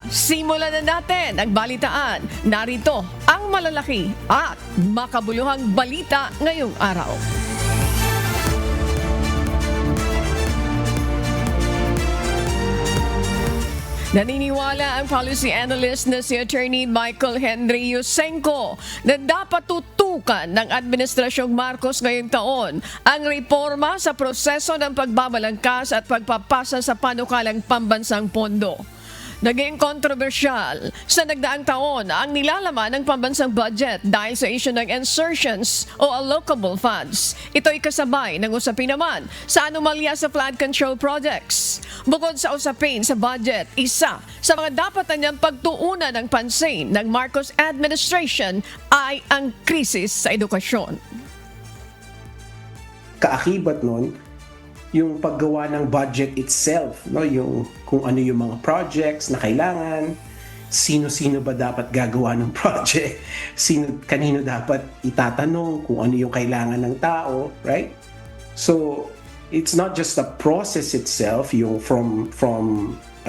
Simulan na natin ang balitaan. Narito ang malalaki at makabuluhang balita ngayong araw. Naniniwala ang policy analyst na si Attorney Michael Henry Yusenko na dapat tutukan ng Administrasyong Marcos ngayong taon ang reforma sa proseso ng pagbabalangkas at pagpapasa sa panukalang pambansang pondo. Naging kontrobersyal sa nagdaang taon ang nilalaman ng pambansang budget dahil sa issue ng insertions o allocable funds. Ito ay kasabay ng usapin naman sa anomalya sa flood control projects. Bukod sa usapin sa budget, isa sa mga dapat na niyang pagtuunan ng pansin ng Marcos administration ay ang krisis sa edukasyon. Kaakibat nun, yung paggawa ng budget itself, no? Yung kung ano yung mga projects na kailangan, sino-sino ba dapat gagawa ng project, kanino dapat itatanong kung ano yung kailangan ng tao, right? So, it's not just the process itself, yung from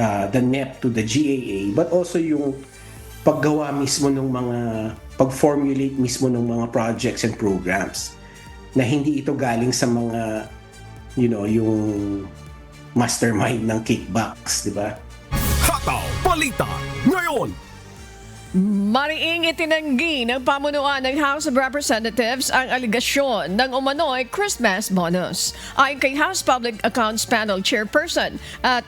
the NEP to the GAA, but also yung paggawa mismo ng mga, pag-formulate mismo ng mga projects and programs na hindi ito galing sa mga yung mastermind ng kickbacks, di ba? Hataw Balita ngayon! Mariing itinanggi ng pamunuan ng House of Representatives ang aligasyon ng umano'y Christmas bonus. Ayon kay House Public Accounts Panel Chairperson at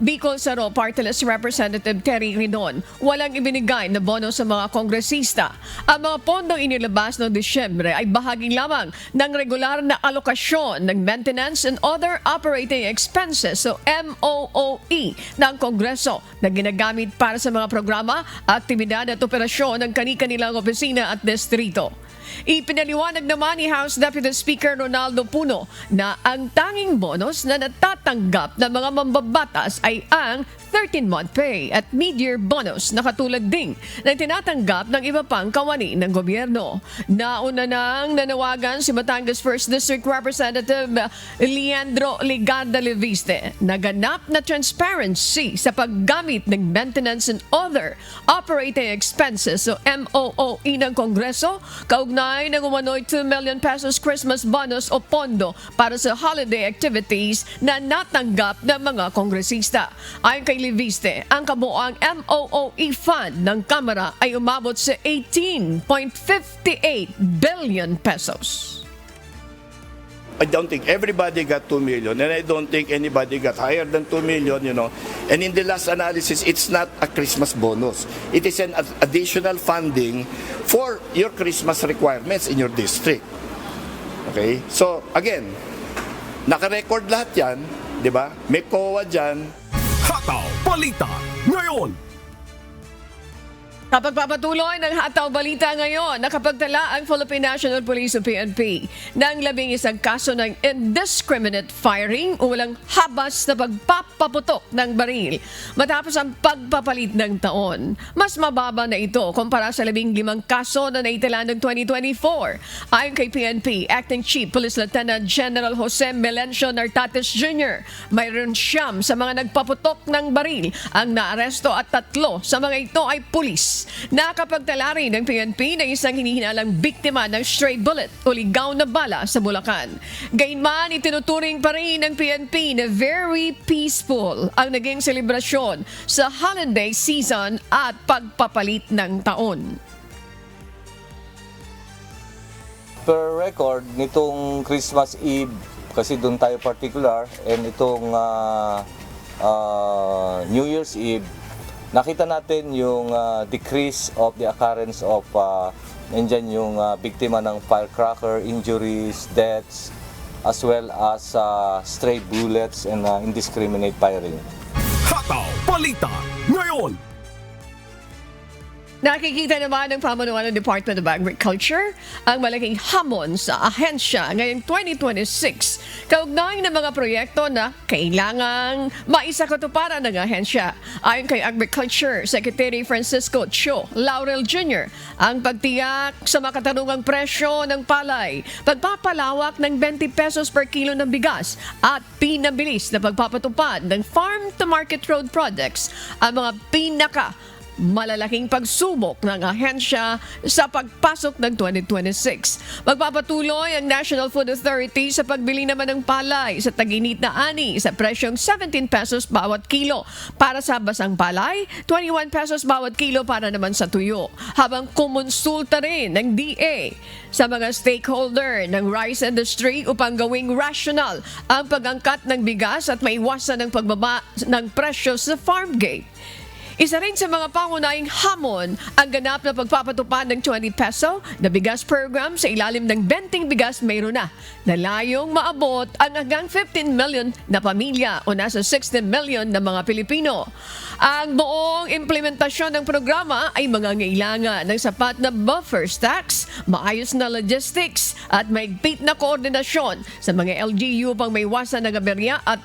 Bicol Saro Party List Representative Terry Ridon, walang ibinigay na bonus sa mga kongresista. Ang mga pondong inilabas noong Disyembre ay bahagi lamang ng regular na alokasyon ng Maintenance and Other Operating Expenses o MOOE ng Kongreso na ginagamit para sa mga programa, aktibidad at operasyon ng kani-kanilang opisina at distrito. Ipinaliwanag naman ni House Deputy Speaker Ronaldo Puno na ang tanging bonus na natatanggap ng mga mambabatas ay ang 13-month pay at mid-year bonus na katulad ding na tinatanggap ng iba pang kawani ng gobyerno. Nauna nang nanawagan si Batangas 1st District Representative Leandro Ligarda Leviste na ganap na transparency sa paggamit ng Maintenance and Other Operating Expenses o MOOE ng Kongreso kaugnay ng umano'y 2 million pesos Christmas bonus o pondo para sa holiday activities na natanggap ng mga kongresista. Ayon kay Leviste, ang kabuoang MOOE fund ng Kamara ay umabot sa 18.58 billion pesos. I don't think everybody got 2 million and I don't think anybody got higher than 2 million, And in the last analysis, it's not a Christmas bonus. It is an additional funding for your Christmas requirements in your district. Okay? So, again, naka-record lahat yan, di ba? May COA dyan. Hataw Balita ngayon! Kapag papatuloy ng Hataw Balita ngayon, nakapagtala ang Philippine National Police o PNP ng 11 kaso ng indiscriminate firing o walang habas na pagpapaputok ng baril matapos ang pagpapalit ng taon. Mas mababa na ito kumpara sa 15 kaso na naitala ng 2024. Ayon kay PNP, Acting Chief Police Lieutenant General Jose Melencio Nartates Jr., mayroon siyam sa mga nagpaputok ng baril. Ang naaresto at 3 sa mga ito ay pulis. Nakapagtala rin ng PNP na isang hinihinalang biktima ng stray bullet o ligaw na bala sa Bulacan. Gayunman, itinuturing pa rin ng PNP na very peaceful ang naging selebrasyon sa holiday season at pagpapalit ng taon. Per record, nitong Christmas Eve, kasi doon tayo particular, and itong New Year's Eve, nakita natin yung decrease of the occurrence of nandyan yung biktima ng firecracker, injuries, deaths, as well as stray bullets and indiscriminate firing. Hataw Balita ngayon! Nakikita naman ng pamunuan ng Department of Agriculture ang malaking hamon sa ahensya ngayong 2026 kaugnay ng mga proyekto na kailangang maisakatuparan ng ahensya. Ayon kay Agriculture Secretary Francisco Cho Laurel Jr., ang pagtiyak sa makatarungang presyo ng palay, pagpapalawak ng 20 pesos per kilo ng bigas at pinabilis na pagpapatupad ng farm-to-market road projects ang mga malalaking pagsubok ng ahensya sa pagpasok ng 2026. Magpapatuloy ang National Food Authority sa pagbili naman ng palay sa tag-init na ani sa presyong 17 pesos bawat kilo para sa basang palay, 21 pesos bawat kilo para naman sa tuyo. Habang kumonsulta rin ng DA sa mga stakeholder ng rice industry upang gawing rational ang pag-angkat ng bigas at maiwasan ng pagbaba ng presyo sa farm gate. Isa rin sa mga pangunahing hamon ang ganap na pagpapatupad ng 20 peso na bigas program sa ilalim ng benting bigas mayroon na layong maabot ang hanggang 15 million na pamilya o nasa 16 million na mga Pilipino. Ang buong implementasyon ng programa ay mangangailangan ng sapat na buffer stocks, maayos na logistics at mahigpit na koordinasyon sa mga LGU upang maiwasan ng aberya at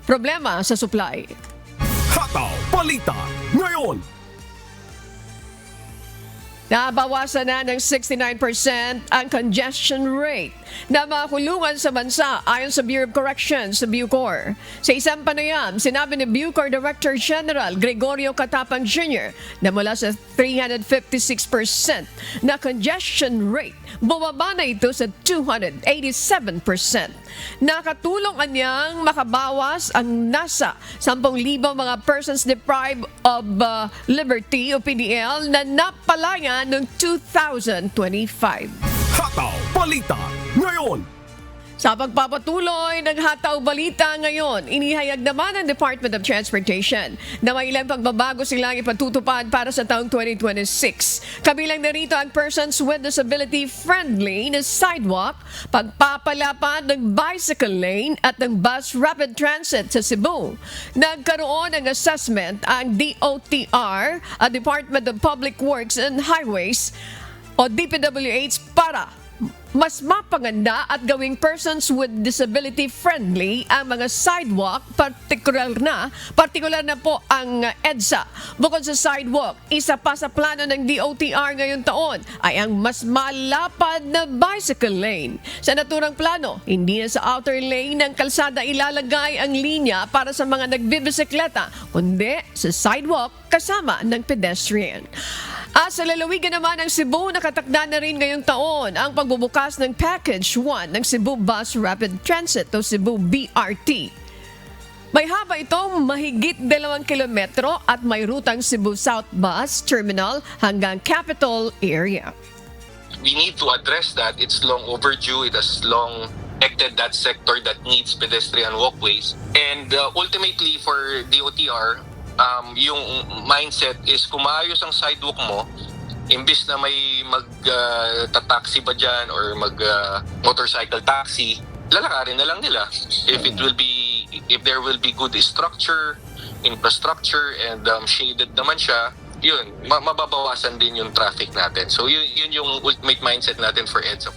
problema sa supply. Hataw Balita ngayon. Nabawasan na ng 69% ang congestion rate na mga kulungan sa bansa ayon sa Bureau of Corrections sa Bucor. Sa isang panayam, sinabi ni Bucor Director General Gregorio Catapang Jr. na mula sa 356% na congestion rate, bumaba na ito sa 287%. Nakatulong anyang makabawas ang nasa 10,000 mga persons deprived of liberty o PDL na napalaya noong 2025. Hataw Balita ngayon. Sa pagpapatuloy ng Hataw Balita ngayon, inihayag naman ng Department of Transportation na may ilang pagbabago silang ipatutupad para sa taong 2026. Kabilang na rito ang persons with disability friendly na sidewalk, pagpapalapad ng bicycle lane at ng bus rapid transit sa Cebu. Nagkaroon ng assessment ang DOTR at Department of Public Works and Highways o DPWH para mas mapaganda at gawing persons with disability friendly ang mga sidewalk, partikular na po ang EDSA. Bukod sa sidewalk, isa pa sa plano ng DOTR ngayong taon ay ang mas malapad na bicycle lane. Sa naturang plano, hindi na sa outer lane ng kalsada ilalagay ang linya para sa mga nagbibisikleta, kundi sa sidewalk kasama ng pedestrian. Sa lalawigan naman ng Cebu, nakatakda na rin ngayong taon ang pagbubukas ng Package 1 ng Cebu Bus Rapid Transit o Cebu BRT. May haba itong mahigit 2 kilometro at may rutang Cebu South Bus Terminal hanggang Capital Area. We need to address that. It's long overdue. It has long affected that sector that needs pedestrian walkways. And ultimately for DOTR, yung mindset is kung maayos ang sidewalk mo, imbis na may mag-taxi ba dyan or mag-motorcycle taxi, lalakarin na lang nila. If there will be good structure, infrastructure, and shaded naman siya, yun, mababawasan din yung traffic natin. So yun yung ultimate mindset natin for EDSA.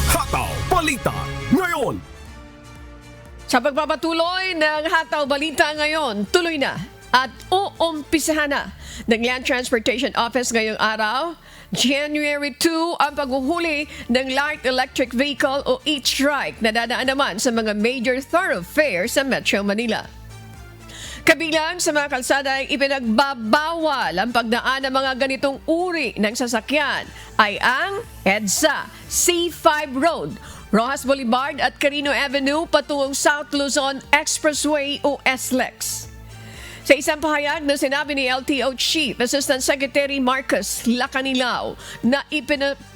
Hataw Balita ngayon. Sa pagpapatuloy ng Hataw Balita ngayon, tuloy na at uumpisahan na ng Land Transportation Office ngayong araw, January 2, ang paghuhuli ng light electric vehicle o e-trike na dadaan naman sa mga major thoroughfares sa Metro Manila. Kabilang sa mga kalsada ay ipinagbabawal ang pagdaan ng mga ganitong uri ng sasakyan ay ang EDSA, C5 Road, Rojas Boulevard at Carino Avenue patungong South Luzon Expressway o SLEX. Sa isang pahayag na sinabi ni LTO Chief Assistant Secretary Marcos Lacanilao na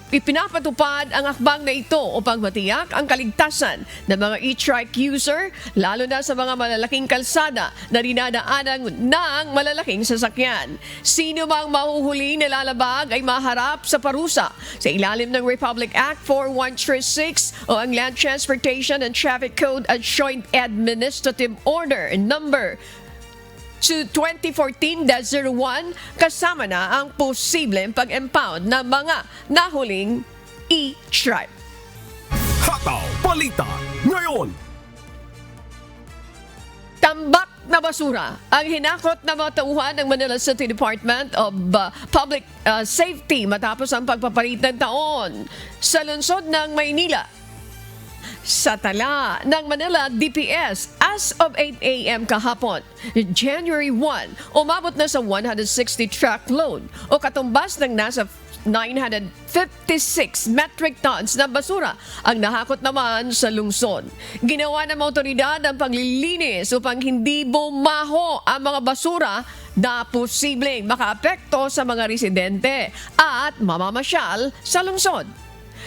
ipinapatupad ang akbang na ito upang matiyak ang kaligtasan ng mga e-trike user, lalo na sa mga malalaking kalsada na dinadaanan ng malalaking sasakyan. Sino mang mahuhuli na lalabag ay maharap sa parusa sa ilalim ng Republic Act 4136 o ang Land Transportation and Traffic Code at Joint Administrative Order number to 2014-01 kasama na ang posibleng pag-impound ng mga nahuling e-tribe. Hataw Balita ngayon. Tambak na basura ang hinakot na mga tauhan ng Manila City Department of Public Safety matapos ang pagpapalit ng taon sa lungsod ng Maynila. Sa tala ng Manila DPS as of 8 a.m. kahapon, January 1, umabot na sa 160 truckload o katumbas ng nasa 956 metric tons na basura ang nahakot naman sa lungsod. Ginawa ng mga otoridad ang paglilinis upang hindi bumaho ang mga basura na posibleng makaapekto sa mga residente at mamamasyal sa lungsod.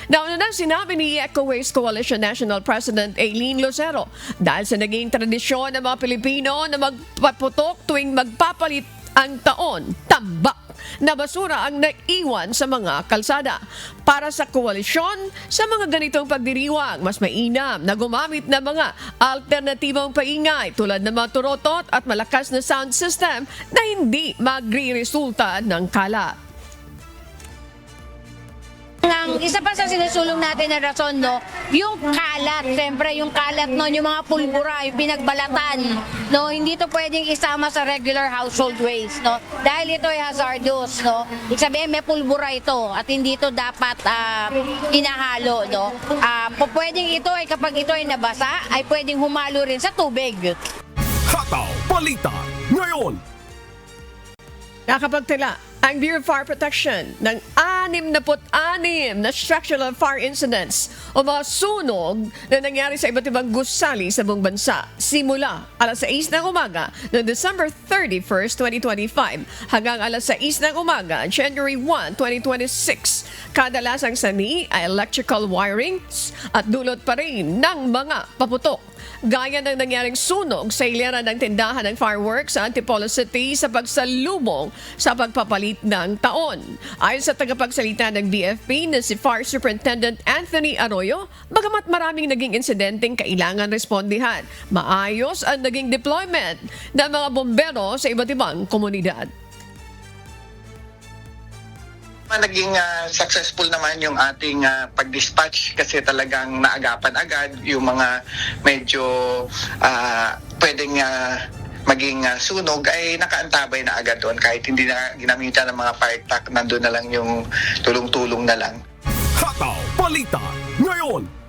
Nauna nang sinabi ni Eco Waste Coalition National President Aileen Lucero dahil sa naging tradisyon ng mga Pilipino na magpaputok tuwing magpapalit ang taon, tambak na basura ang naiwan sa mga kalsada. Para sa koalisyon, sa mga ganitong pagdiriwang, mas mainam na gumamit ng mga alternatibong paingay tulad ng mga turotot at malakas na sound system na hindi magre-resulta ng kalat. Ang isa pa sa sinusulong natin na rason, no, yung kalat, siyempre yung kalat, no, yung mga pulbura, yung pinagbalatan, no, hindi to pwedeng isama sa regular household waste, no, dahil ito ay hazardous, no, ibig sabihin may pulbura ito at hindi ito dapat inahalo, no, pwedeng ito ay kapag ito ay nabasa, ay pwedeng humalo rin sa tubig. Hataw Balita ngayon. Nakapagtala ang Bureau of Fire Protection ng 66 na structural fire incidents o mga sunog na nangyari sa iba't ibang gusali sa buong bansa simula alas 6 ng umaga noong December 31st, 2025 hanggang alas 6 ng umaga, January 1, 2026. Kadalasang sani ay electrical wirings at dulot pa rin ng mga paputok. Gaya ng nangyaring sunog sa hilera ng tindahan ng fireworks sa Antipolo City sa pagsalubong sa pagpapalit ng taon. Ayon sa tagapagsalita ng BFP na si Fire Superintendent Anthony Arroyo, bagamat maraming naging insidenteng kailangan respondihan, maayos ang naging deployment ng mga bombero sa iba't ibang komunidad. Naging successful naman yung ating pag-dispatch kasi talagang naagapan agad yung mga medyo pwedeng maging sunog ay nakaantabay na agad doon kahit hindi na ginamitan ng mga fire truck, nandun na lang yung tulong-tulong na lang. Hataw Balita ngayon.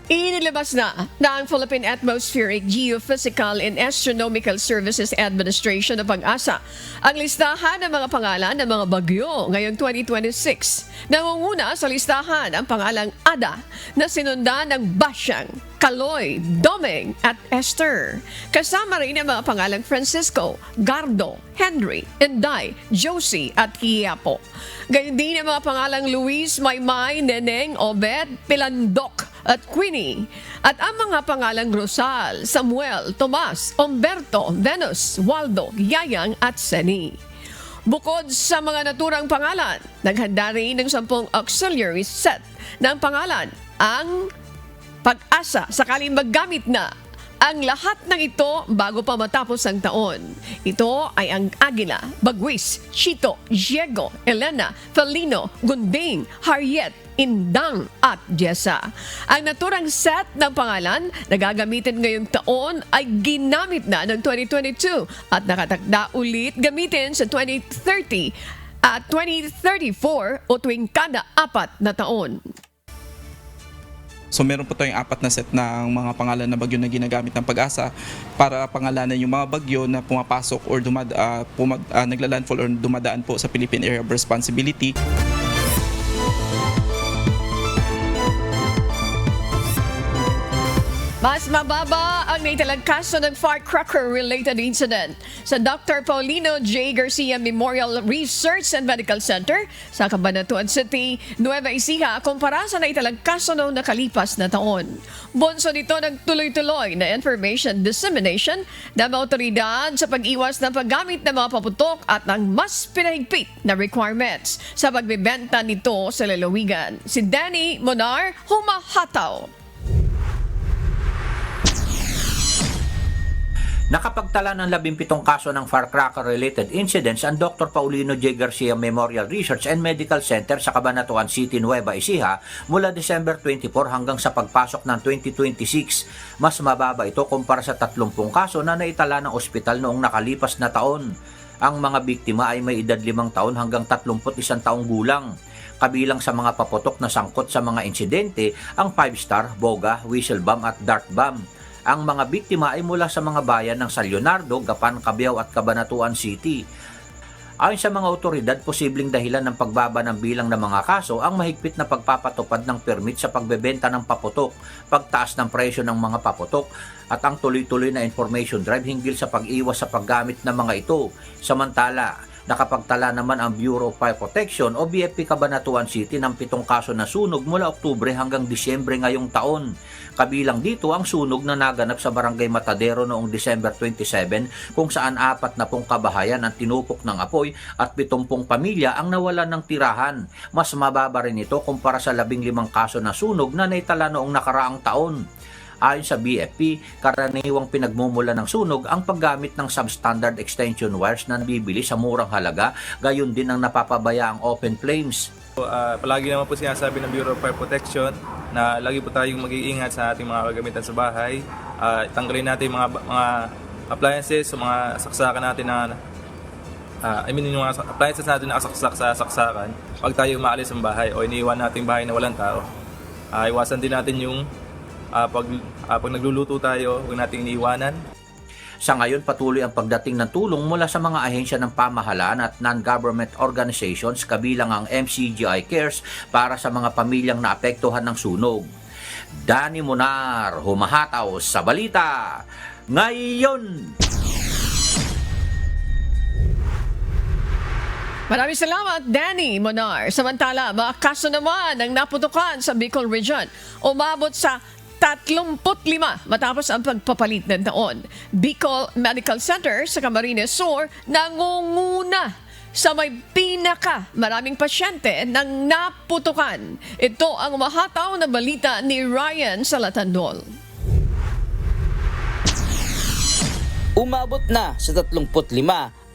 Inilabas na ng Philippine Atmospheric, Geophysical and Astronomical Services Administration ng PAG-ASA ang listahan ng mga pangalan ng mga bagyo ngayong 2026. Nangunguna sa listahan ang pangalang Ada na sinundan ng Basyang, Kaloy, Domeng at Esther. Kasama rin ang mga pangalang Francisco, Gardo, Henry, Inday, Josie at Quiapo. Gayon din ang mga pangalang Luis, Maymay, Neneng, Obed, Pilandok at Queenie. At ang mga pangalang Rosal, Samuel, Tomas, Umberto, Venus, Waldo, Yayang at Seni. Bukod sa mga naturang pangalan, naghanda rin ng 10 auxiliary set ng pangalan ang PAG-ASA sakaling maggamit na ang lahat ng ito bago pa matapos ang taon. Ito ay ang Aguila, Bagwis, Chito, Diego, Elena, Felino, Gunding, Harriet, Indang at Jessa. Ang naturang set ng pangalan na gagamitin ngayong taon ay ginamit na ng 2022 at nakatakda ulit gamitin sa 2030 at 2034 o tuwing kada 4 na taon. So meron po tayong 4 na set ng mga pangalan na bagyo na ginagamit ng PAG-ASA para pangalanan yung mga bagyo na pumapasok or nagla-landfall or dumadaan po sa Philippine Area of Responsibility. Mas mababa ang naitalang kaso ng firecracker-related incident sa Dr. Paulino J. Garcia Memorial Research and Medical Center sa Cabanatuan City, Nueva Ecija kumpara sa naitalang kaso noong nakalipas na taon. Bonso nito ng tuloy-tuloy na information dissemination ng mga otoridad sa pag-iwas ng paggamit ng mga paputok at ng mas pinahigpit na requirements sa pagbebenta nito sa lalawigan. Si Danny Monar, humahataw. Nakapagtala ng 17 kaso ng firecracker-related incidents ang Dr. Paulino J. Garcia Memorial Research and Medical Center sa Cabanatuan City, Nueva Ecija mula December 24 hanggang sa pagpasok ng 2026. Mas mababa ito kumpara sa 30 kaso na naitala ng ospital noong nakalipas na taon. Ang mga biktima ay may edad 5 taon hanggang 31 taong gulang. Kabilang sa mga paputok na sangkot sa mga insidente ang 5-star, boga, whistle bomb at dart bomb. Ang mga biktima ay mula sa mga bayan ng San Leonardo, Gapan, Cabiao at Cabanatuan City. Ayon sa mga otoridad, posibleng dahilan ng pagbaba ng bilang ng mga kaso ang mahigpit na pagpapatupad ng permit sa pagbebenta ng paputok, pagtaas ng presyo ng mga paputok, at ang tuloy-tuloy na information drive hinggil sa pag-iwas sa paggamit ng mga ito. Samantala, nakapagtala naman ang Bureau of Fire Protection o BFP Cabanatuan City ng 7 kaso na sunog mula Oktubre hanggang Disyembre ngayong taon. Kabilang dito ang sunog na naganap sa Barangay Matadero noong December 27 kung saan 40 kabahayan ang tinupok ng apoy at 70 pamilya ang nawalan ng tirahan. Mas mababa rin ito kumpara sa 15 kaso na sunog na naitala noong nakaraang taon. Ayon sa BFP, karaniwang pinagmumula ng sunog ang paggamit ng substandard extension wires na bibili sa murang halaga, gayon din ang napapabaya ang open flames. Palagi naman po sinasabi ng Bureau of Fire Protection na lagi po tayong mag-iingat sa ating mga kagamitan sa bahay. Tanggalin natin yung mga appliances, mga saksakan natin na yung mga appliances natin na nakasaksak sa saksakan pag tayo umaalis ng bahay o iniiwan natin bahay na walang tao. Iwasan din natin yung pag nagluluto tayo, huwag nating iniiwanan. Sa ngayon, patuloy ang pagdating ng tulong mula sa mga ahensya ng pamahalaan at non-government organizations kabilang ang MCGI Cares para sa mga pamilyang naapektuhan ng sunog. Danny Monar, humahataw sa balita ngayon. Maraming salamat, Danny Monar. Samantala, mga kaso naman ang naputukan sa Bicol Region. Umabot sa 35 matapos ang pagpapalit ng taon. Bicol Medical Center sa Camarines Sur nangunguna sa may maraming pasyente ng naputukan. Ito ang mahataw na balita ni Ryan Salatandol. Umabot na sa 35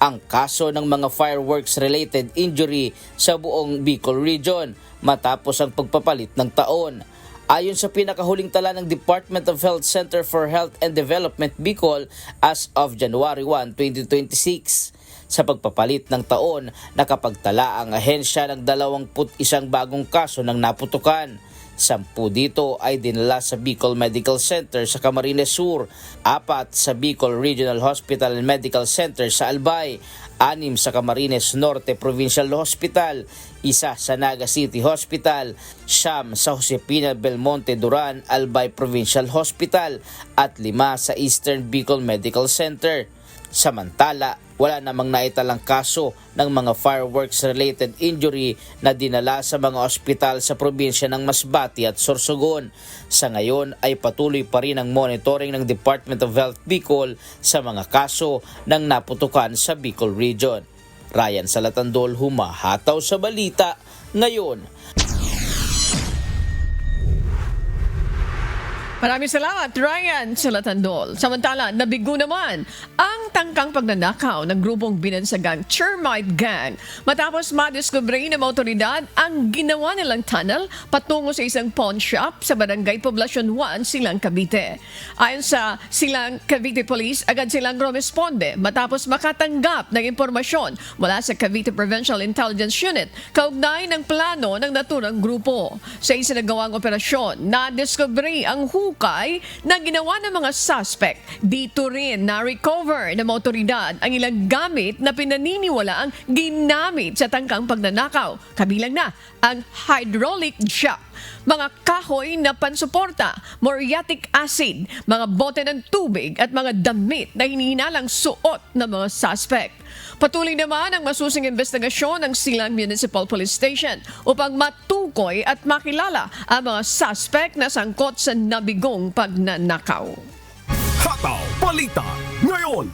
ang kaso ng mga fireworks-related injury sa buong Bicol Region matapos ang pagpapalit ng taon. Ayon sa pinakahuling tala ng Department of Health Center for Health and Development Bicol as of January 1, 2026. Sa pagpapalit ng taon, nakapagtala ang ahensya ng 21 bagong kaso ng naputukan. 10 dito ay dinala sa Bicol Medical Center sa Camarines Sur, 4 sa Bicol Regional Hospital and Medical Center sa Albay, 6 sa Camarines Norte Provincial Hospital, 1 sa Naga City Hospital, 9 sa Josepina Belmonte Duran Albay Provincial Hospital at 5 sa Eastern Bicol Medical Center. Samantala, wala namang naitalang kaso ng mga fireworks-related injury na dinala sa mga ospital sa probinsya ng Masbate at Sorsogon. Sa ngayon ay patuloy pa rin ang monitoring ng Department of Health Bicol sa mga kaso ng naputukan sa Bicol Region. Ryan Salatandol, humahataw sa balita ngayon. Maraming salamat, Ryan Salatandol. Samantala, nabigo naman ang tangkang pagnanakaw ng grupong binansagang Termite Gang matapos madiskubre ng otoridad ang ginawa nilang tunnel patungo sa isang pawn shop sa Barangay Poblacion 1, Silang, Cavite. Ayon sa Silang Cavite Police, agad silang rumesponde matapos makatanggap ng impormasyon mula sa Cavite Provincial Intelligence Unit kaugnay ng plano ng naturang grupo. Sa isinagawang operasyon, nadiskubre ang hukay na ginawa ng mga suspect. Dito rin na-recover ng otoridad ang ilang gamit na pinaniniwala ang ginamit sa tangkang pagnanakaw. Kabilang na ang hydraulic jack, mga kahoy na pansuporta, muriatic acid, mga bote ng tubig at mga damit na hinihinalang suot ng mga suspect. Patuloy naman ang masusing investigasyon ng Silang Municipal Police Station upang matukoy at makilala ang mga suspect na sangkot sa nabigong pagnanakaw. Hataw Balita ngayon.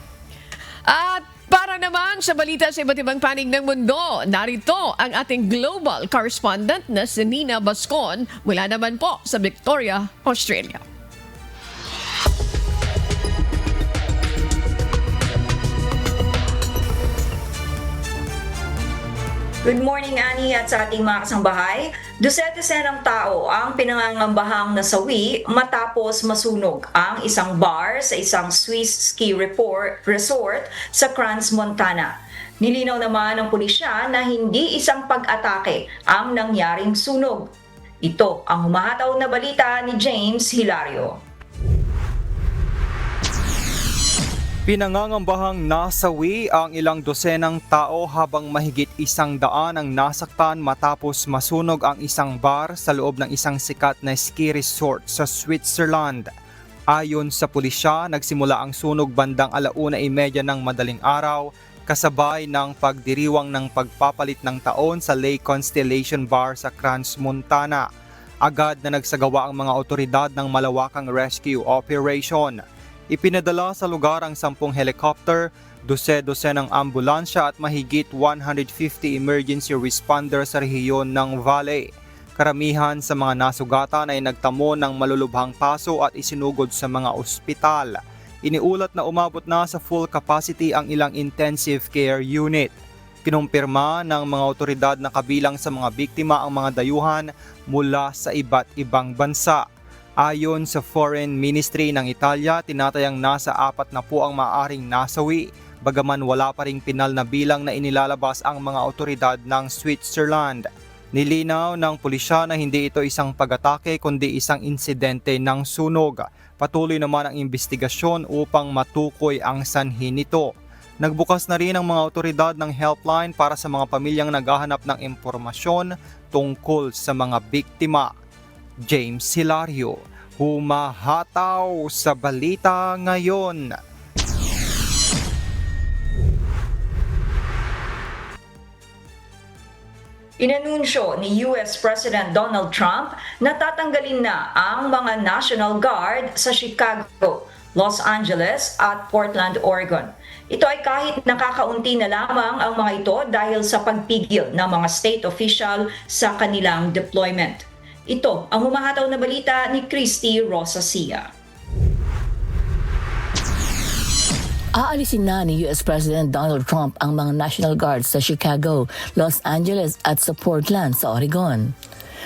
At para naman sa balita sa iba't ibang panig ng mundo, narito ang ating global correspondent na si Nina Bascon mula naman po sa Victoria, Australia. Good morning, Annie, at sa ating mga kasangbahay. Dose-dosenang tao ang pinangangambahang nasawi matapos masunog ang isang bar sa isang Swiss ski resort sa Crans-Montana. Nilinaw naman ng pulisya na hindi isang pag-atake ang nangyaring sunog. Ito ang humahataw na balita ni James Hilario. Pinangangambahang nasawi ang ilang dosenang tao habang mahigit 100 ang nasaktan matapos masunog ang isang bar sa loob ng isang sikat na ski resort sa Switzerland. Ayon sa pulisya, nagsimula ang sunog bandang 1:30 ng madaling araw kasabay ng pagdiriwang ng pagpapalit ng taon sa Lake Constellation Bar sa Crans-Montana. Agad na nagsagawa ang mga otoridad ng malawakang rescue operation. Ipinadala sa lugar ang 10 helicopter, 12 ng ambulansya at mahigit 150 emergency responders sa rehiyon ng Valley. Karamihan sa mga nasugatan ay nagtamo ng malulubhang paso at isinugod sa mga ospital. Iniulat na umabot na sa full capacity ang ilang intensive care unit. Kinumpirma ng mga otoridad na kabilang sa mga biktima ang mga dayuhan mula sa iba't ibang bansa. Ayon sa Foreign Ministry ng Italia, tinatayang nasa 4 na po ang maaaring nasawi, bagaman wala pa ring pinal na bilang na inilalabas ang mga otoridad ng Switzerland. Nilinaw ng pulisya na hindi ito isang pag-atake kundi isang insidente ng sunog. Patuloy naman ang investigasyon upang matukoy ang sanhi nito. Nagbukas na rin ang mga otoridad ng helpline para sa mga pamilyang naghahanap ng impormasyon tungkol sa mga biktima. James Hilario, humahataw sa balita ngayon. Inanunsyo ni US President Donald Trump na tatanggalin na ang mga National Guard sa Chicago, Los Angeles at Portland, Oregon. Ito ay kahit nakakaunti na lamang ang mga ito dahil sa pagpigil ng mga state official sa kanilang deployment. Ito ang humahataw na balita ni Christy Rosacia. Aalisin na ni US President Donald Trump ang mga National Guard sa Chicago, Los Angeles at sa Portland sa Oregon.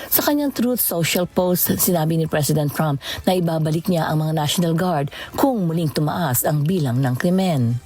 Sa kanyang Truth Social post, sinabi ni President Trump na ibabalik niya ang mga National Guard kung muling tumaas ang bilang ng krimen.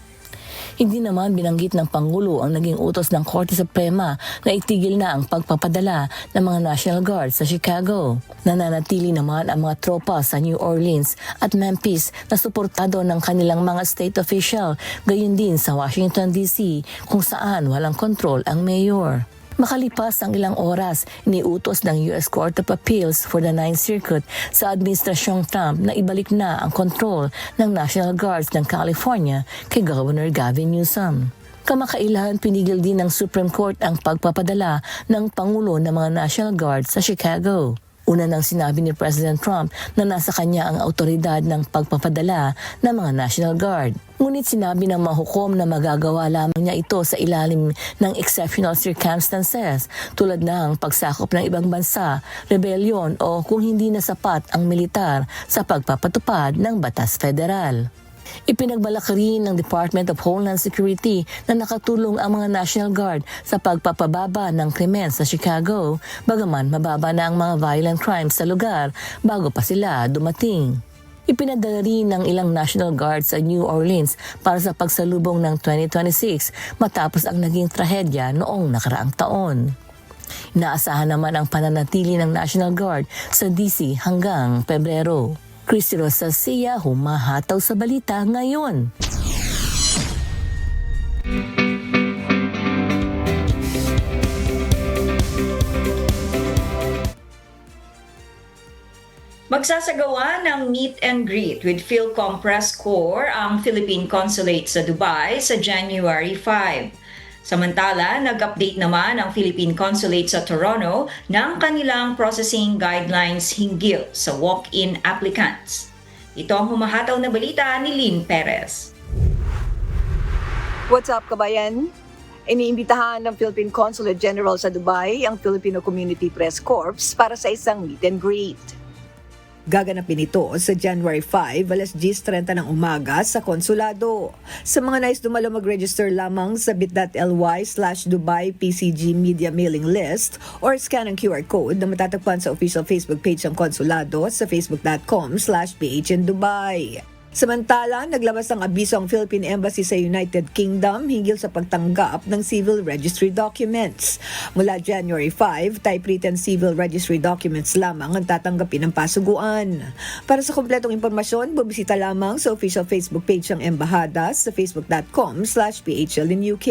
Hindi naman binanggit ng Pangulo ang naging utos ng Korte Suprema na itigil na ang pagpapadala ng mga National Guard sa Chicago. Nananatili naman ang mga tropa sa New Orleans at Memphis na suportado ng kanilang mga state official, gayon din sa Washington DC kung saan walang kontrol ang mayor. Makalipas ang ilang oras, iniutos ng US Court of Appeals for the Ninth Circuit sa Administrasyong Trump na ibalik na ang kontrol ng National Guards ng California kay Governor Gavin Newsom. Kamakailan, pinigil din ng Supreme Court ang pagpapadala ng Pangulo ng mga National Guards sa Chicago. Una nang sinabi ni President Trump na nasa kanya ang autoridad ng pagpapadala ng mga National Guard. Ngunit sinabi ng mga hukom na magagawa lamang niya ito sa ilalim ng exceptional circumstances tulad ng pagsakop ng ibang bansa, rebellion o kung hindi na sapat ang militar sa pagpapatupad ng batas federal. Ipinagbalak rin ng Department of Homeland Security na nakatulong ang mga National Guard sa pagpapababa ng krimen sa Chicago, bagaman mababa na ang mga violent crimes sa lugar bago pa sila dumating. Ipinadala rin ng ilang National Guard sa New Orleans para sa pagsalubong ng 2026 matapos ang naging trahedya noong nakaraang taon. Inaasahan naman ang pananatili ng National Guard sa DC hanggang Pebrero. Christy Rosacia, humahataw sa balita ngayon. Magsasagawa ng meet and greet with Philcom Press Corps ang Philippine Consulate sa Dubai sa January 5. Samantala, nag-update naman ang Philippine Consulate sa Toronto ng kanilang processing guidelines hinggil sa walk-in applicants. Ito ang humahataw na balita ni Lynn Perez. What's up, kabayan? Iniimbitahan ng Philippine Consulate General sa Dubai ang Filipino Community Press Corps para sa isang meet and greet. Gaganapin ito sa January 5, alas 10:30 ng umaga sa konsulado. Sa mga nais dumalo mag-register lamang sa bit.ly/Dubai PCG Media Mailing List or scan ang QR code na matatagpuan sa official Facebook page ng konsulado sa facebook.com/PHNDubai. Samantala, naglabas ng abiso ang Philippine Embassy sa United Kingdom hinggil sa pagtanggap ng civil registry documents. Mula January 5, typewritten civil registry documents lamang ang tatanggapin ng pasuguan. Para sa kumpletong impormasyon, bubisita lamang sa official Facebook page ng Embahada sa facebook.com/PHLNUK.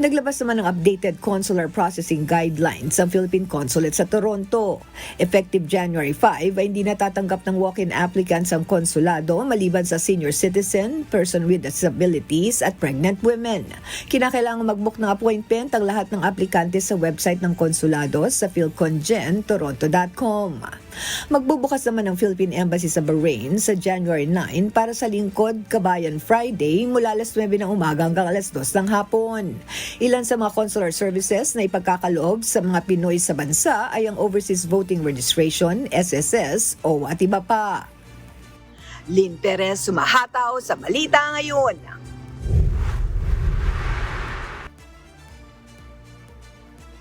Naglabas naman ng updated consular processing guidelines ang Philippine Consulate sa Toronto. Effective January 5 ay hindi natatanggap ng walk-in applicants ang konsulado maliban sa senior citizen, person with disabilities at pregnant women. Kinakailangan mag-book ng appointment ang lahat ng aplikante sa website ng konsulado sa philcongentoronto.com. Magbubukas naman ang Philippine Embassy sa Bahrain sa January 9 para sa Lingkod Kabayan Friday mula alas 9 ng umaga hanggang alas 2 ng hapon. Ilan sa mga consular services na ipagkakaloob sa mga Pinoy sa bansa ay ang Overseas Voting Registration, SSS o at iba pa. Lynn Perez sumahataw sa Balita Ngayon.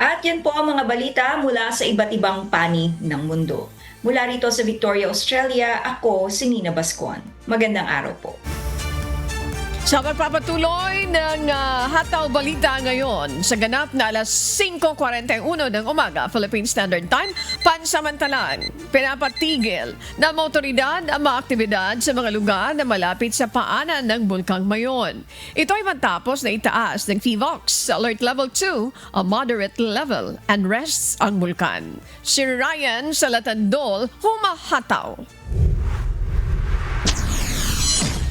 At yan po ang mga balita mula sa iba't ibang panig ng mundo. Mula rito sa Victoria, Australia, ako si Nina Bascuan. Magandang araw po. Sa pagpapatuloy ng Hataw Balita ngayon, sa ganap na alas 5:41 ng umaga, Philippine Standard Time, pansamantalang pinapatigil ng mga otoridad ang mga aktibidad sa mga lugar na malapit sa paanan ng Bulkang Mayon. Ito ay matapos na itaas ng PHIVOX Alert Level 2 a moderate level and rests ang bulkan. Si Ryan Salatandol, humahataw.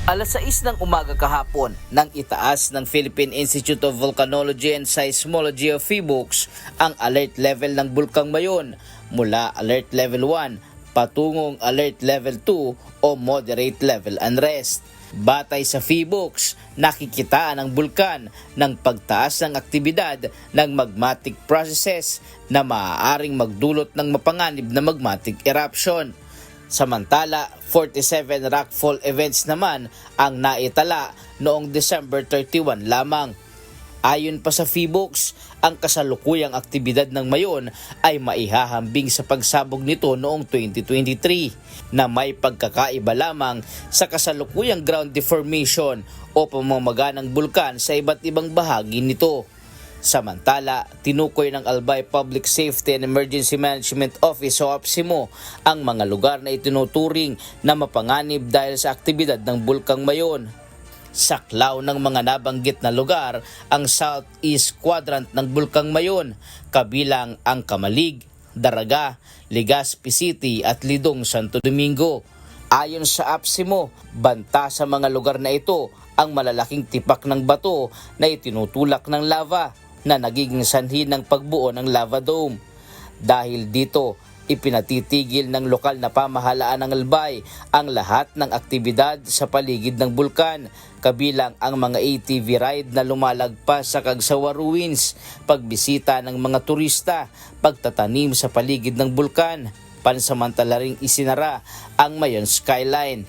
Alas 6 ng umaga kahapon nang itaas ng Philippine Institute of Volcanology and Seismology of PHIVOX ang alert level ng Bulkang Mayon mula Alert Level 1 patungong Alert Level 2 o Moderate Level Unrest. Batay sa PHIVOX, nakikitaan ang bulkan ng pagtaas ng aktibidad ng magmatic processes na maaaring magdulot ng mapanganib na magmatic eruption. Samantala, 47 rockfall events naman ang naitala noong December 31 lamang. Ayon pa sa PHIVOX, ang kasalukuyang aktibidad ng Mayon ay maihahambing sa pagsabog nito noong 2023 na may pagkakaiba lamang sa kasalukuyang ground deformation o pamamaga ng bulkan sa iba't ibang bahagi nito. Samantala, tinukoy ng Albay Public Safety and Emergency Management Office o APSIMO ang mga lugar na itinuturing na mapanganib dahil sa aktibidad ng Bulkang Mayon. Saklaw ng mga nabanggit na lugar ang southeast quadrant ng Bulkang Mayon, kabilang ang Kamalig, Daraga, Legazpi City at Lidong Santo Domingo. Ayon sa APSIMO, banta sa mga lugar na ito ang malalaking tipak ng bato na itinutulak ng lava na nagiging sanhi ng pagbuo ng lava dome. Dahil dito, ipinatitigil ng lokal na pamahalaan ng Albay ang lahat ng aktibidad sa paligid ng bulkan, kabilang ang mga ATV ride na lumalagpas sa Kagsawa Ruins, pagbisita ng mga turista, pagtatanim sa paligid ng bulkan. Pansamantala ring isinara ang Mayon Skyline.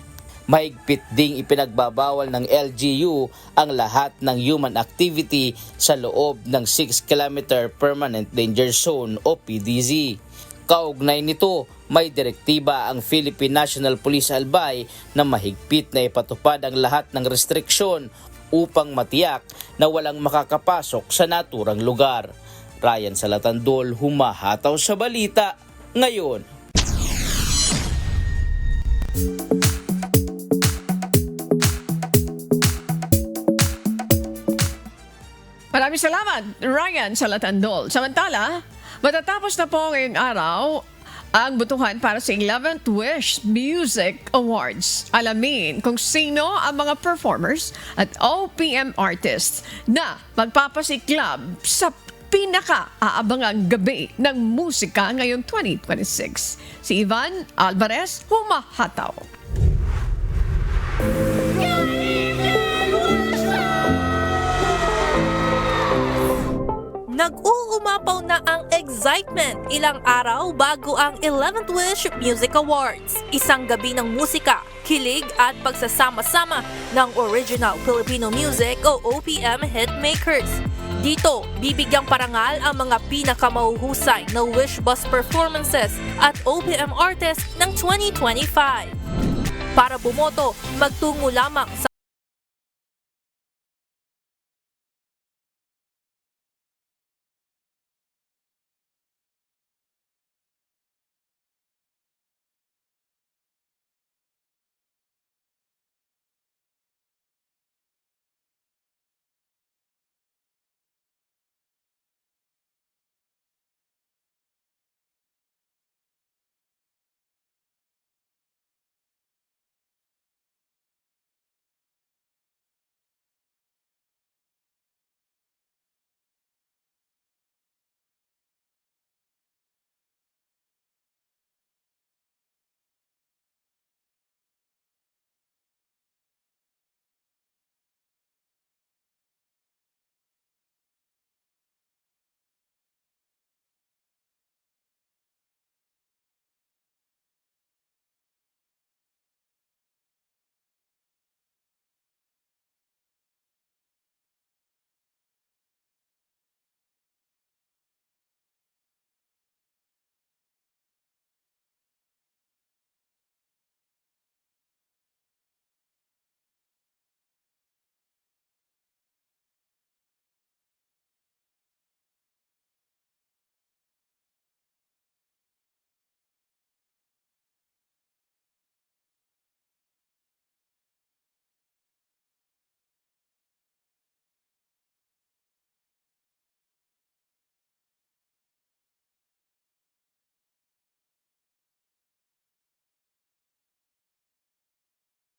Mahigpit ding ipinagbabawal ng LGU ang lahat ng human activity sa loob ng 6-kilometer Permanent Danger Zone o PDZ. Kaugnay nito, may direktiba ang Philippine National Police Albay na mahigpit na ipatupad ang lahat ng restriksyon upang matiyak na walang makakapasok sa naturang lugar. Ryan Salatandol, humahataw sa balita ngayon. Maraming salamat, Ryan Salatandol. Samantala, matatapos na po ngayong araw ang butuhan para sa 11th Wish Music Awards. Alamin kung sino ang mga performers at OPM artists na magpapasiklab sa pinaka-aabangang gabi ng musika ngayong 2026. Si Ivan Alvarez, humahataw. Nag-uumapaw na ang excitement ilang araw bago ang 11th Wish Music Awards. Isang gabi ng musika, kilig at pagsasama-sama ng original Filipino music o OPM hitmakers. Dito, bibigyang parangal ang mga pinakamahuhusay na Wish Bus performances at OPM artists ng 2025. Para bumoto, magtungo lamang sa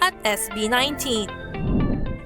at SB19.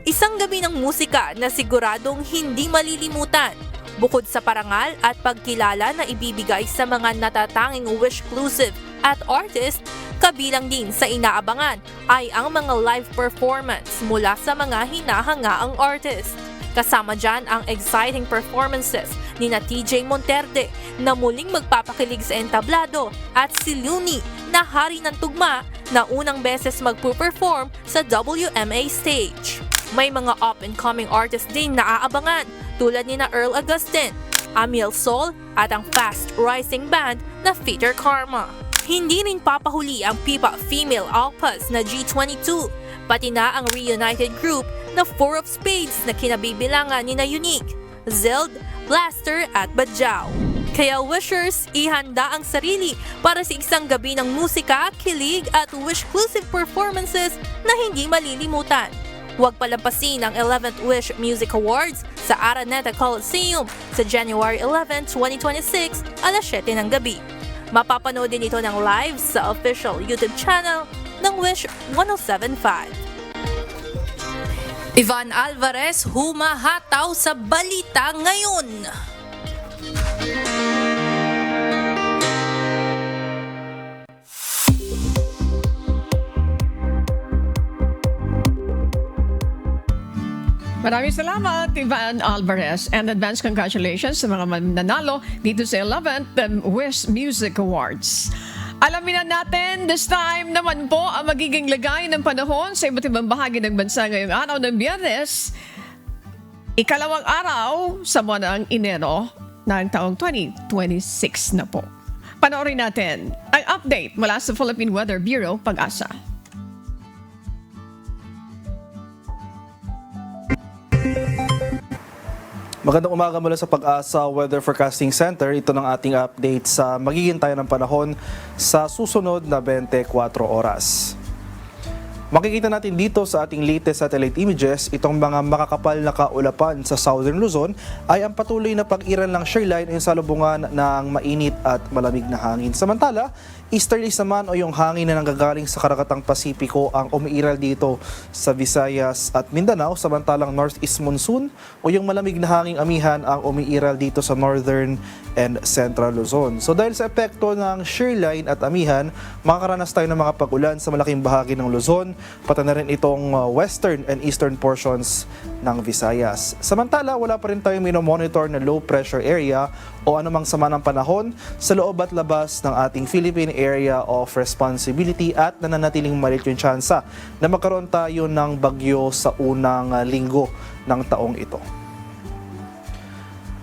Isang gabi ng musika na siguradong hindi malilimutan. Bukod sa parangal at pagkilala na ibibigay sa mga natatanging Wish-clusive at artist, kabilang din sa inaabangan ay ang mga live performance mula sa mga hinahangaang artist. Kasama dyan ang exciting performances ni na TJ Monterde na muling magpapakilig sa entablado at si Luni na hari ng tugma na unang beses magpo-perform sa WMA stage. May mga up-and-coming artists din na aabangan tulad ni na Earl Augustin, Amiel Sol at ang fast-rising band na Feature Karma. Hindi rin papahuli ang Pipa Female Alpas na G22, pati na ang reunited group na Four of Spades na kinabibilangan ni na Unique, Zeld, Blaster at Badjao. Kaya wishers, ihanda ang sarili para sa isang gabi ng musika, kilig at Wish-clusive performances na hindi malilimutan. Huwag palampasin ang 11th Wish Music Awards sa Araneta Coliseum sa January 11, 2026 alas 7 ng gabi. Mapapanood din ito ng live sa official YouTube channel ng Wish 1075. Ivan Alvarez humahataw sa balita ngayon. Maraming salamat, Ivan Alvarez, and advance congratulations sa mga mananalo dito sa 11th Wish Music Awards. Alamin na natin, this time naman po ang magiging lagay ng panahon sa iba't ibang bahagi ng bansa ngayong araw ng Biyernes, ikalawang araw sa buwan ng Enero ng taong 2026 na po. Panoorin natin ang update mula sa Philippine Weather Bureau, Pag-asa. Magandang umaga mula sa Pag-asa Weather Forecasting Center. Ito ng ating update sa magiging tayo ng panahon sa susunod na 24 oras. Makikita natin dito sa ating latest satellite images, itong mga makakapal na kaulapan sa Southern Luzon ay ang patuloy na pag-iral ng shoreline ay salubungan ng mainit at malamig na hangin. Samantala, easterlies naman o yung hangin na nanggagaling sa Karakatang Pasipiko ang umiiral dito sa Visayas at Mindanao, samantalang northeast monsoon o yung malamig na hanging amihan ang umiiral dito sa Northern and Central Luzon. So dahil sa epekto ng shoreline at amihan, makakaranas tayo ng mga pag-ulan sa malaking bahagi ng Luzon, pati na rin itong western and eastern portions ng Visayas. Samantala, wala pa rin tayong minomonitor na low pressure area o anumang sama ng panahon sa loob at labas ng ating Philippine Area of Responsibility at nananatiling maliit yung tsansa na magkaroon tayo ng bagyo sa unang linggo ng taong ito.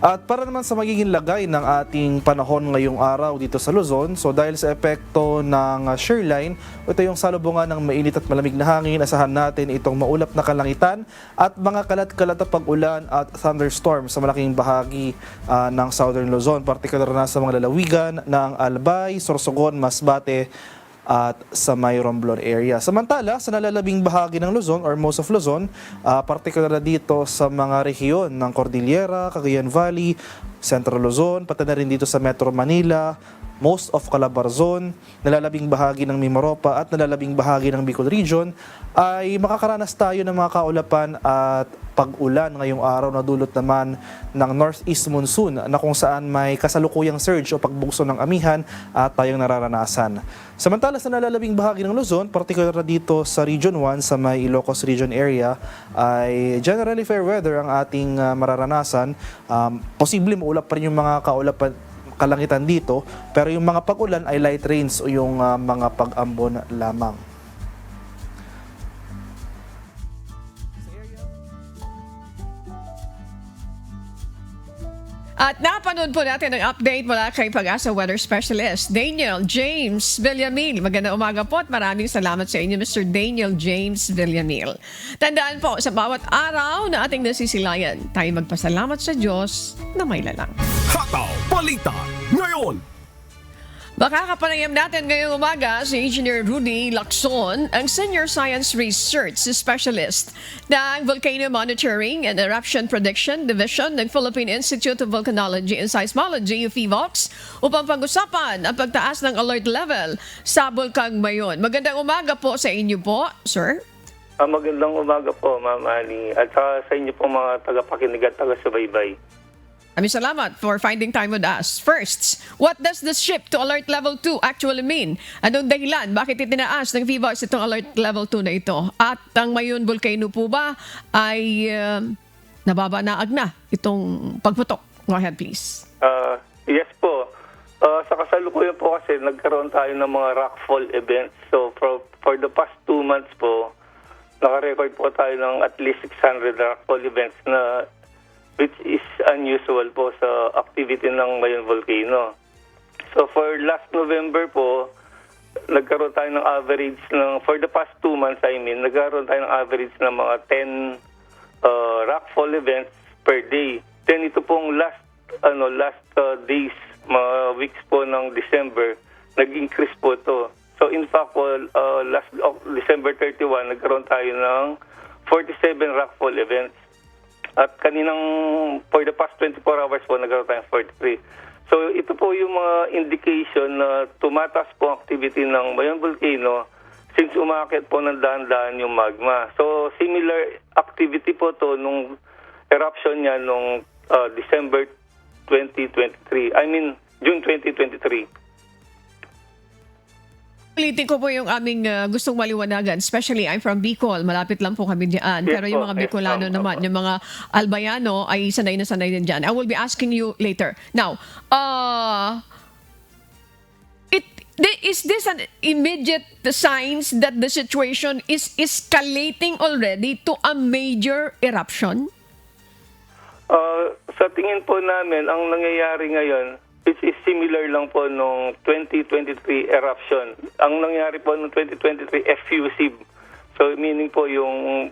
At para naman sa magiging lagay ng ating panahon ngayong araw dito sa Luzon, so dahil sa epekto ng shear line, ito yung salubungan ng mainit at malamig na hangin, asahan natin itong maulap na kalangitan at mga kalat-kalat na pag-ulan at thunderstorm sa malaking bahagi ng Southern Luzon, partikular na sa mga lalawigan ng Albay, Sorsogon, Masbate, at sa may Romblon area. Samantala, sa nalalabing bahagi ng Luzon or most of Luzon, partikular na dito sa mga rehiyon ng Cordillera, Cagayan Valley, Central Luzon, pati na rin dito sa Metro Manila, most of Calabarzon, nalalabing bahagi ng Mimaropa at nalalabing bahagi ng Bicol Region, ay makakaranas tayo ng mga kaulapan at pag-ulan ngayong araw na dulot naman ng northeast monsoon na kung saan may kasalukuyang surge o pagbugso ng amihan at tayong nararanasan. Samantala sa nalalabing bahagi ng Luzon, partikular na dito sa Region 1 sa may Ilocos Region area, ay generally fair weather ang ating mararanasan. Posible maulap pa rin yung mga kaulapan kalangitan dito, pero yung mga pag-ulan ay light rains o yung mga pag-ambon lamang. At napanood po natin ang update mula kay Pag-asa Weather Specialist Daniel James Villamil. Magandang umaga po at maraming salamat sa inyo, Mr. Daniel James Villamil. Tandaan po, sa bawat araw na ating nasisilayan, tayo magpasalamat sa Diyos na may lalang. Hataw Balita ngayon. Makakapanayam natin ngayong umaga si Engineer Rudy Lacson, ang Senior Science Research Specialist ng Volcano Monitoring and Eruption Prediction Division ng Philippine Institute of Volcanology and Seismology, PHIVOLCS, upang pag-usapan ang pagtaas ng alert level sa Bulkang Mayon. Magandang umaga po sa inyo po, sir. Magandang umaga po, Ma'am Ali, at sa inyo po mga tagapakinig at taga-subaybay. Salamat for finding time with us. First, what does the shift to alert level 2 actually mean? Anong dahilan? Bakit itinaas ng PHIVOLCS itong alert level 2 na ito? At ang Mayon Volcano po ba ay nababanaag na itong pagputok? Go ahead, please. Yes po. Sa kasalukuyan po kasi nagkaroon tayo ng mga rockfall events. So for the past 2 months po, nakarecord po tayo ng at least 600 rockfall events na which is unusual po sa activity ng Mayon Volcano. So for last November po, nagkaroon tayo ng average ng, for the past 2 months nagkaroon tayo ng average ng mga 10 rockfall events per day. Then ito pong last days, mga weeks po ng December, nag-increase po ito. So in fact po, last December 31, nagkaroon tayo ng 47 rockfall events. At kaninang, for the past 24 hours po, nagkaroon tayo ng 43. So ito po yung mga indication na tumataas po ang activity ng Mayon Volcano since umakit po ng dahan-dahan yung magma. So similar activity po to nung eruption niya nung December 2023. June 2023. Ulitin ko po yung aming gustong maliwanagan. Especially, I'm from Bicol. Malapit lang po kami diyan. Yes, pero yung mga Bicolano naman, yung mga Albayano ay sanay na sanay din dyan. I will be asking you later. Now, is this an immediate signs that the situation is escalating already to a major eruption? Sa tingin po namin, ang nangyayari ngayon, which is similar lang po nung 2023 eruption. Ang nangyari po nung 2023 effusive. So meaning po yung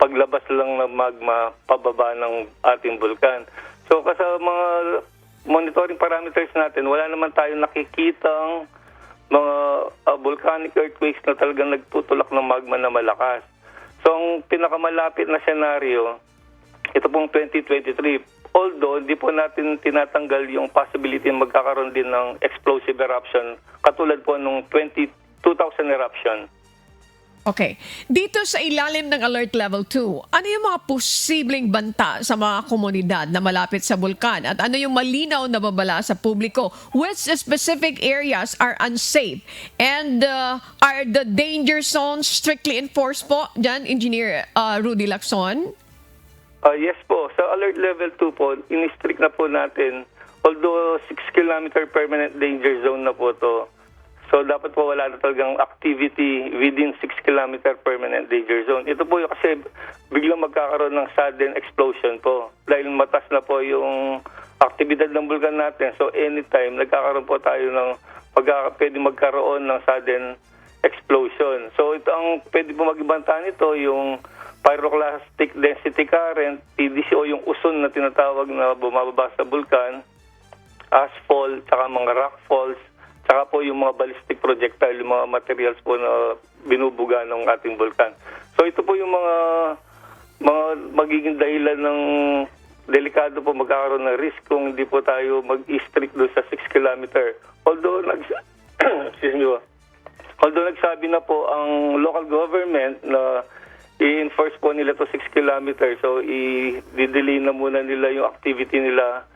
paglabas lang ng magma pababa ng ating bulkan. So kasi mga monitoring parameters natin, wala naman tayong nakikitang mga volcanic earthquakes na talagang nagtutulak ng magma na malakas. So ang pinakamalapit na senaryo, ito pong 2023. Although, hindi po natin tinatanggal yung possibility na magkakaroon din ng explosive eruption katulad po nung 2000 eruption. Okay. Dito sa ilalim ng Alert Level 2, ano yung mga posibleng banta sa mga komunidad na malapit sa bulkan? At ano yung malinaw na babala sa publiko? Which specific areas are unsafe? And are the danger zones strictly enforced po? Diyan, Engineer Rudy Lacson? Yes po. Sa Alert Level 2 po, in-strict na po natin. Although 6 kilometer permanent danger zone na po to. So dapat po wala na talagang activity within 6 kilometer permanent danger zone. Ito po yung kasi biglang magkakaroon ng sudden explosion po. Dahil matas na po yung aktibidad ng bulkan natin. So anytime nagkakaroon po tayo ng pwede magkaroon ng sudden explosion. So ito ang pwede po mag-ibanta nito yung pyroclastic density current, PDC o yung uson na tinatawag na bumababa sa bulkan, asphalt, saka mga rock falls, saka po yung mga ballistic projectile, yung mga materials po na binubuga ng ating bulkan. So ito po yung mga magiging dahilan ng delikado po magkakaroon ng risk kung hindi po tayo mag-strict doon sa 6 kilometer. Although nagsabi na po ang local government na i-enforce po nila to 6 kilometer, so i-delay na muna nila yung activity nila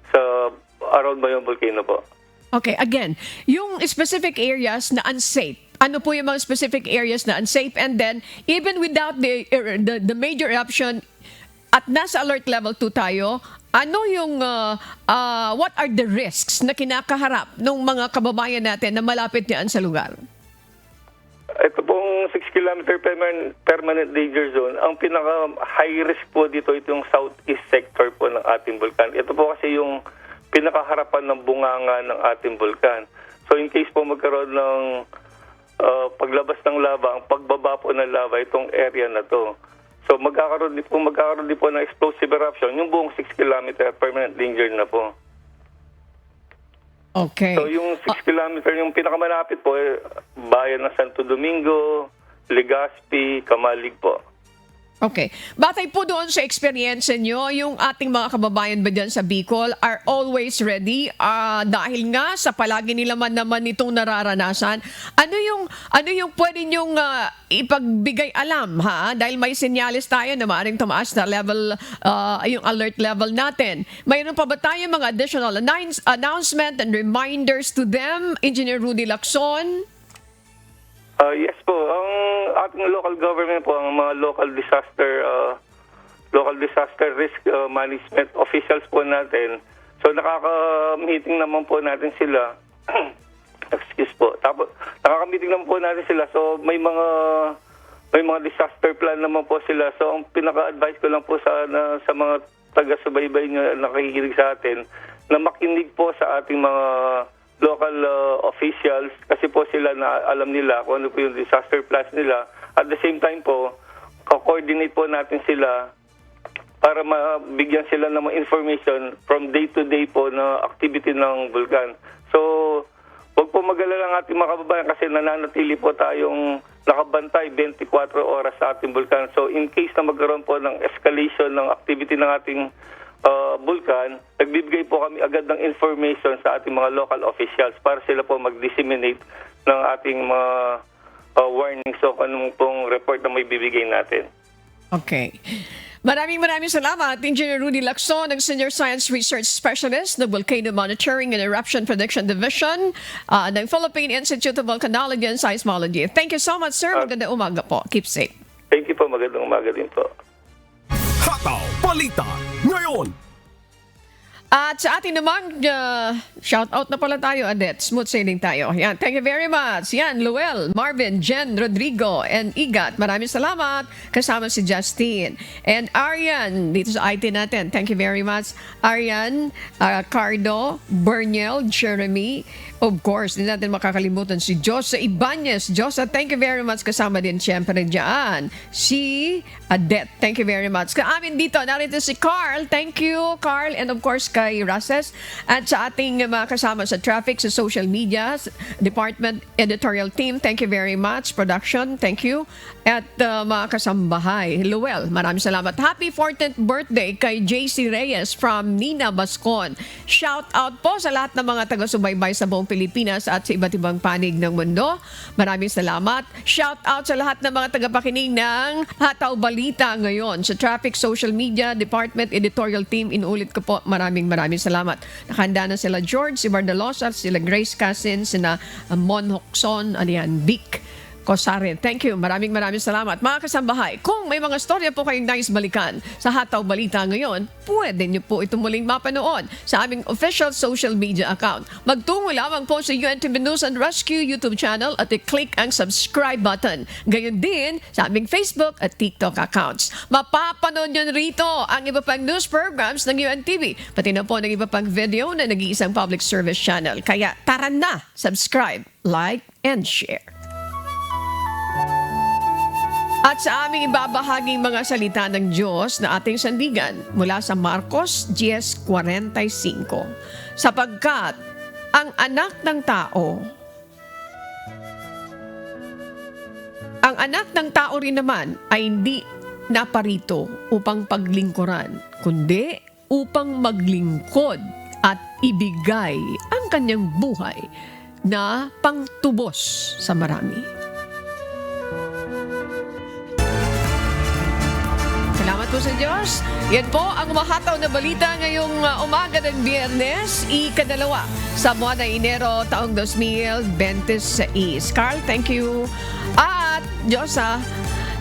sa around Bayon Volcano po. Okay, again, yung specific areas na unsafe, ano po yung mga specific areas na unsafe? And then, even without the major eruption, at nasa alert level 2 tayo, ano yung, what are the risks na kinakaharap ng mga kababayan natin na malapit niyan sa lugar? Ito pong 6 kilometer permanent danger zone, ang pinaka-high risk po dito, itong southeast sector po ng ating bulkan. Ito po kasi yung pinakaharapan ng bunganga ng ating bulkan. So in case po magkaroon ng paglabas ng lava, ang pagbaba po ng lava, itong area na to. So magkakaroon din po ng explosive eruption, yung buong 6 kilometer permanent danger na po. Okay. So yung 6 kilometer, yung pinakamalapit po, bayan ng Santo Domingo, Legazpi, Kamalig po. Okay. Batay po doon sa experience nyo, yung ating mga kababayan ba dyan sa Bicol are always ready dahil nga sa palagi nila naman itong nararanasan. Ano yung pwede nyong ipagbigay alam, ha? Dahil may senyales tayo na maaaring tumaas na level, yung alert level natin. Mayroon pa ba tayo mga additional announcement and reminders to them, Engineer Rudy Lacson? Yes po, ang ating local government po, ang mga local disaster risk management officials po natin. So nakaka-meeting naman po natin sila. Excuse po. Tapos nakaka-meeting naman po natin sila. So may mga disaster plan naman po sila. So ang pinaka-advice ko lang po sa mga taga-subaybay na nakikinig sa atin na makinig po sa ating mga local officials kasi po sila na alam nila kung ano po yung disaster plans nila. At the same time po, co-coordinate po natin sila para mabigyan sila ng mga information from day to day po na activity ng bulkan. So, huwag po mag-alala ng ating mga kababayan kasi nananatili po tayong nakabantay 24 oras sa ating bulkan. So, in case na magkaroon po ng escalation ng activity ng ating bulkan, nagbibigay po kami agad ng information sa ating mga local officials para sila po mag-disseminate ng ating mga warnings o anong pong report na may bibigay natin. Okay. Maraming salamat, Engineer Rudy Lacson, ng Senior Science Research Specialist ng Volcano Monitoring and Eruption Prediction Division ng Philippine Institute of Volcanology and Seismology. Thank you so much, sir. Magandang umaga po. Keep safe. Thank you po. Magandang umaga din po. Hataw Balita ngayon. At sa atin naman, shout out na pala tayo, Adet. Smooth sailing tayo. Yan, thank you very much. Yan, Luel, Marvin, Jen, Rodrigo, and Igat. Maraming salamat. Kasama si Justin. And Arian, dito sa IT natin. Thank you very much. Arian, Cardo, Berniel, Jeremy. Of course, hindi natin makakalimutan si Josa Ibanez. Josa, thank you very much. Kasama din siyempre dyan. Si Adet, thank you very much. Kaamin dito, narito si Carl. Thank you, Carl. And of course, kay Races. At sa ating mga kasama sa traffic, sa social media, department, editorial team, thank you very much. Production, thank you. At mga kasambahay, Luel, maraming salamat. Happy 14th birthday kay JC Reyes from Nina Bascon. Shout out po sa lahat ng mga taga-subaybay sa buong Pilipinas at sa iba't ibang panig ng mundo. Maraming salamat. Shout out sa lahat ng mga tagapakinig ng Hataw Balita ngayon sa Traffic Social Media Department Editorial Team. Inuulit ko po, maraming salamat. Nakahanda na sila George, si Bardalosar, sila Grace Casin, sina Mon Hokson, Vic Kosarin. Thank you. Maraming salamat. Mga kasambahay, kung may mga storya po kayong nais balikan sa Hataw Balita ngayon, pwede nyo po ito muling mapanood sa aming official social media account. Magtungo lamang po sa UNTV News and Rescue YouTube channel at i-click ang subscribe button. Gayon din sa aming Facebook at TikTok accounts. Mapapanood nyo rito ang iba pang news programs ng UNTV, pati na po ng iba pang video na nag-iisang public service channel. Kaya tara na, subscribe, like, and share. At sa aming ibabahaging mga salita ng Diyos na ating sandigan mula sa Marcos 10:45. Sapagkat ang anak ng tao rin naman ay hindi naparito upang paglingkuran, kundi upang maglingkod at ibigay ang kanyang buhay na pangtubos sa marami. Salamat po sa Diyos. Yan po ang mahataw na balita ngayong umaga ng Biyernes, ikadalawa sa buwan ng Enero taong 2026. Carl, thank you. At Diyos,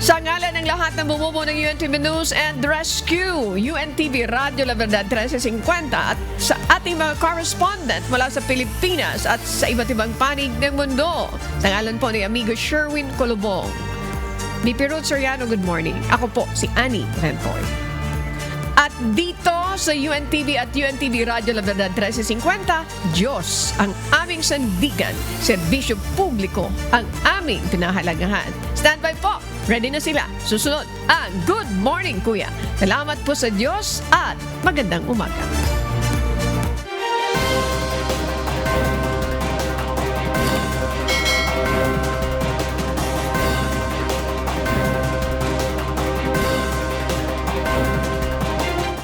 sa ngalan ng lahat ng bumubuo ng UNTV News and Rescue, UNTV Radio La Verdad 1350 at sa ating mga correspondent mula sa Pilipinas at sa iba't ibang panig ng mundo. Sa ngalan po ni Amigo Sherwin Colobong, ni Pirut Soriano, good morning. Ako po si Annie Rentoy. At dito sa UNTV at UNTV Radio La Verdad 1350, Diyos ang aming sandigan, serbisyo publiko ang aming pinahalagahan. Standby po, ready na sila. Susunod ang Good Morning Kuya. Salamat po sa Diyos at magandang umaga.